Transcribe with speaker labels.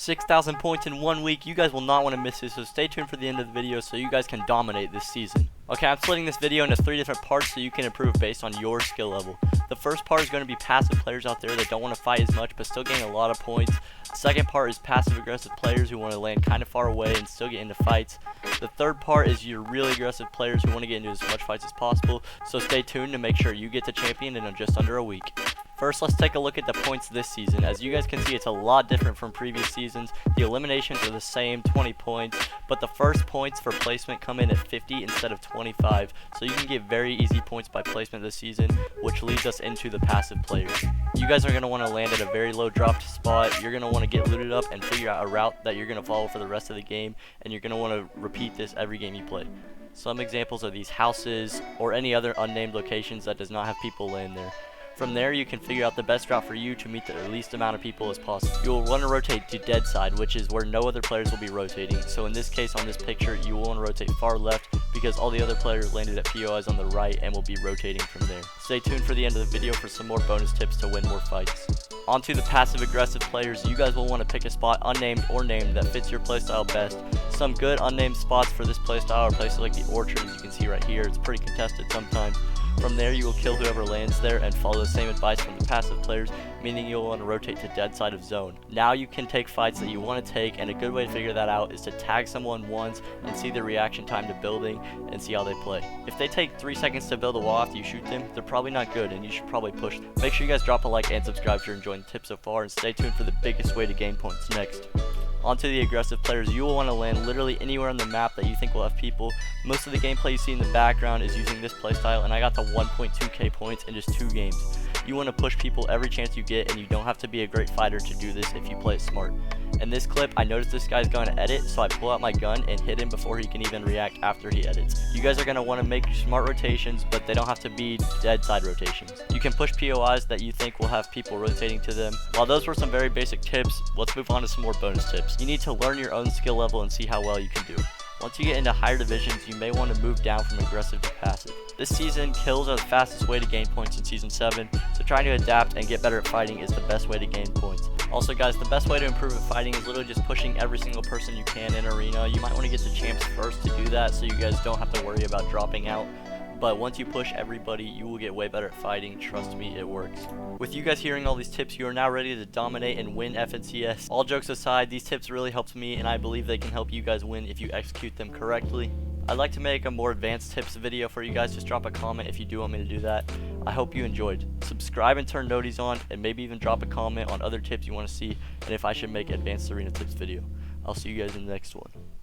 Speaker 1: 6,000 points in 1 week. You guys will not want to miss this, so stay tuned for the end of the video so you guys can dominate this season. Okay, I'm splitting this video into 3 different parts so you can improve based on your skill level. The first part is going to be passive players out there that don't want to fight as much but still gain a lot of points. The second part is passive aggressive players who want to land kind of far away and still get into fights. The third part is your really aggressive players who want to get into as much fights as possible, so stay tuned to make sure you get to champion in just under a week. First, let's take a look at the points this season. As you guys can see, it's a lot different from previous seasons. The eliminations are the same, 20 points, but the first points for placement come in at 50 instead of 25. So you can get very easy points by placement this season, which leads us into the passive players. You guys are going to want to land at a very low dropped spot. You're going to want to get looted up and figure out a route that you're going to follow for the rest of the game, and you're going to want to repeat this every game you play. Some examples are these houses or any other unnamed locations that does not have people land there. From there, you can figure out the best route for you to meet the least amount of people as possible. You will want to rotate to dead side, which is where no other players will be rotating. So in this case, on this picture, you will want to rotate far left because all the other players landed at POIs on the right and will be rotating from there. Stay tuned for the end of the video for some more bonus tips to win more fights. Onto the passive aggressive players, you guys will want to pick a spot, unnamed or named, that fits your playstyle best. Some good unnamed spots for this playstyle are places like the orchard, as you can see right here. It's pretty contested sometimes. From there, you will kill whoever lands there and follow the same advice from the passive players, meaning you'll want to rotate to dead side of zone. Now you can take fights that you want to take, and a good way to figure that out is to tag someone once and see the reaction time to building and see how they play. If they take 3 seconds to build a wall after you shoot them, they're probably not good and you should probably push them. Make sure you guys drop a like and subscribe if you're enjoying the tips so far, and stay tuned for the biggest way to gain points next. Onto the aggressive players, you will want to land literally anywhere on the map that you think will have people. Most of the gameplay you see in the background is using this playstyle, and I got to 1.2k points in just 2 games. You want to push people every chance you get, and you don't have to be a great fighter to do this if you play it smart. In this clip, I noticed this guy's going to edit, so I pull out my gun and hit him before he can even react after he edits. You guys are going to want to make smart rotations, but they don't have to be dead side rotations. You can push POIs that you think will have people rotating to them. While those were some very basic tips, let's move on to some more bonus tips. You need to learn your own skill level and see how well you can do. Once you get into higher divisions, you may want to move down from aggressive to passive. This season, kills are the fastest way to gain points in Season 7, so trying to adapt and get better at fighting is the best way to gain points. Also guys, the best way to improve at fighting is literally just pushing every single person you can in arena. You might want to get to champs first to do that so you guys don't have to worry about dropping out. But once you push everybody, you will get way better at fighting. Trust me, it works. With you guys hearing all these tips, you are now ready to dominate and win FNCS. All jokes aside, these tips really helped me, and I believe they can help you guys win if you execute them correctly. I'd like to make a more advanced tips video for you guys. Just drop a comment if you do want me to do that. I hope you enjoyed. Subscribe and turn noties on, and maybe even drop a comment on other tips you want to see and if I should make advanced arena tips video. I'll see you guys in the next one.